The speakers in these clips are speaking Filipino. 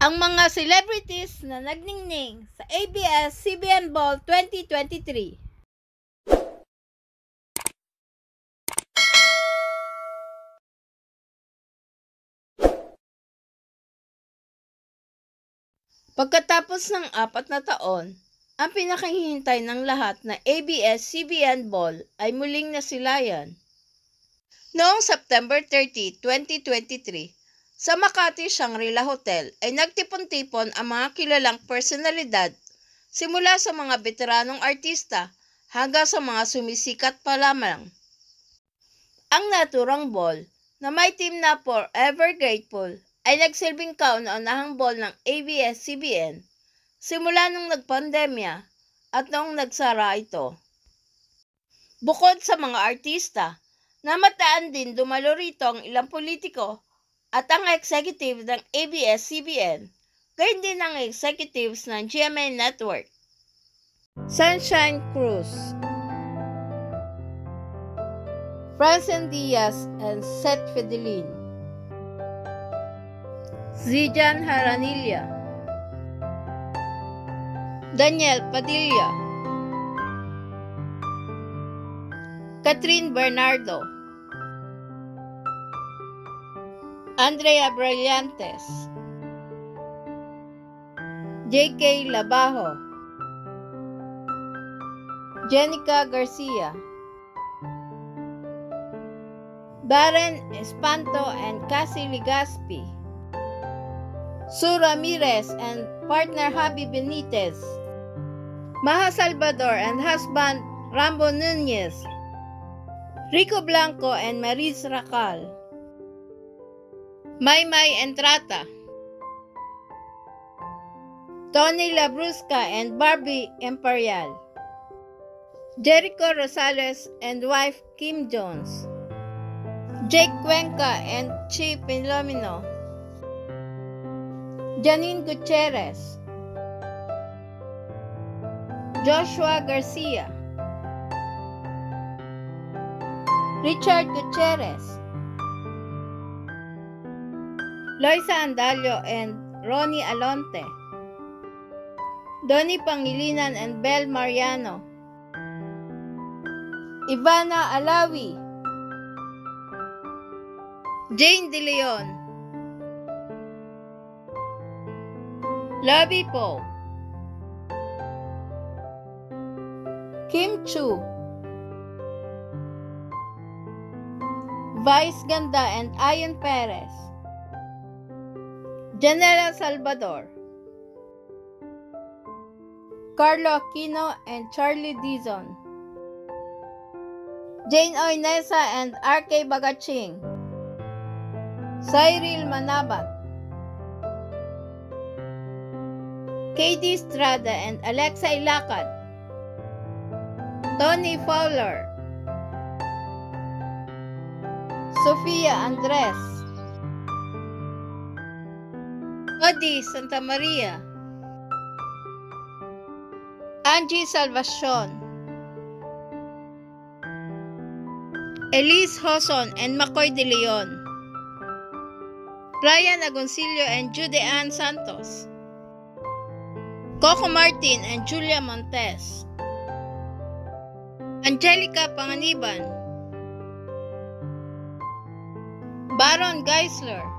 Ang mga celebrities na nagningning sa ABS-CBN Ball 2023. Pagkatapos ng 4 na taon, ang pinakahihintay ng lahat na ABS-CBN Ball ay muling nasilayan. Noong September 30, 2023, sa Makati Shangri-La Hotel ay nagtipon-tipon ang mga kilalang personalidad simula sa mga veteranong artista hanggang sa mga sumisikat pa lamang. Ang naturang ball na may team na Forever Grateful ay nagsilbing kauna-unahang ball ng ABS-CBN simula nung nagpandemya at noong nagsara ito. Bukod sa mga artista, namataan din dumalo rito ang ilang politiko at ang executive ng ABS-CBN, gayon din ang executives ng GMA Network. Sunshine Cruz, Francine Diaz and Seth Fidelin, Zijan Haranilla, Daniel Padilla, Catherine Bernardo, Andrea Brillantes, J.K. Labajo, Jenica Garcia, Darren Espanto and Cassie Legaspi, Sue Ramirez and partner Javi Benitez, Maja Salvador and husband Rambo Nunez, Rico Blanco and Maris Racal, Maymay Entrata, Tony Labrusca and Barbie Imperial, Jericho Rosales and wife Kim Jones, Jake Cuenca and Chi Pilomino, Janine Gutierrez, Joshua Garcia, Richard Gutierrez, Loisa Andalio and Ronnie Alonte, Donnie Pangilinan and Bel Mariano, Ivana Alawi, Jane De Leon, Lovie Poe, Kim Chu, Vice Ganda and Ayon Perez, Janela Salvador, Carlo Aquino and Charlie Dizon, Jane Oinesa and RK Bagaching, Cyril Manabat, KD Estrada and Alexa Ilacad, Tony Fowler, Sofia Andres, Cody Santa Maria, Angie Salvacion, Elise Hoson and Macoy De Leon, Ryan Agoncillo and Jude Ann Santos, Coco Martin and Julia Montes, Angelica Panganiban, Baron Geisler,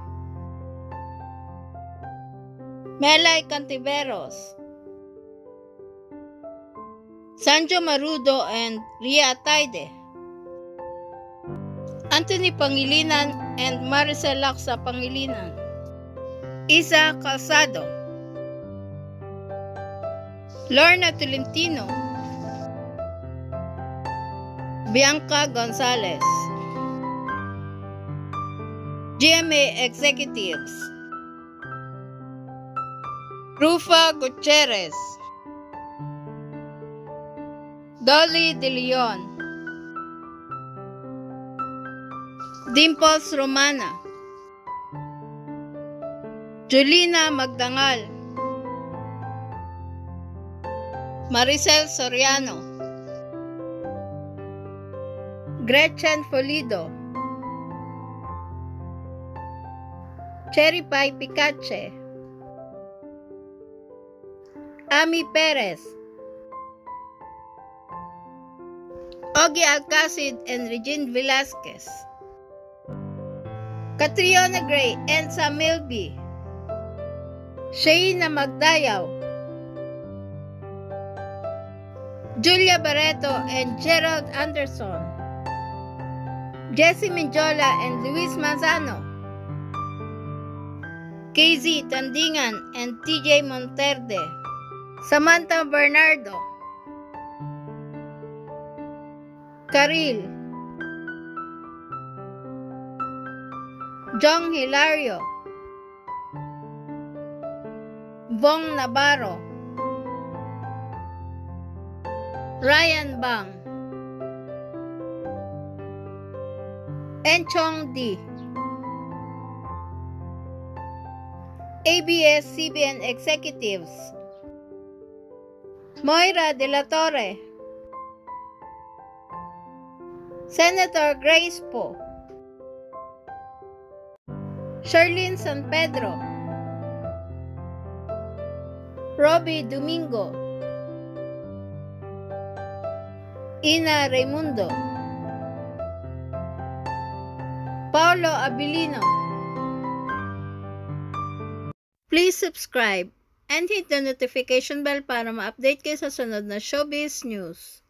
Melay Cantiveros, Sanjo Marudo and Ria Ataide, Anthony Pangilinan and Maricel Laksa Pangilinan, Isa Calzado, Lorna Tolentino, Bianca Gonzalez, GMA Executives, Rufa Gutierrez, Dolly De Leon, Dimples Romana, Julina Magdangal, Maricel Soriano, Gretchen Folido, Cherry Pie Picache, Ami Perez, Ogie Alcacid and Regine Velasquez, Catriona Gray and Sam Milby, Sheina Magdayaw, Julia Barreto and Gerald Anderson, Jessie Minjola and Luis Manzano, KZ Tandingan and TJ Monterde, Samantha Bernardo, Karil, Jong Hilario, Bong Navarro, Ryan Bang, Enchong D. ABS-CBN Executives, Moira De La Torre, Senator Grace Poe, Sherlyn San Pedro, Robbie Domingo, Ina Raimundo, Paulo Abilino. Please subscribe and hit the notification bell para ma-update kayo sa sunod na showbiz news.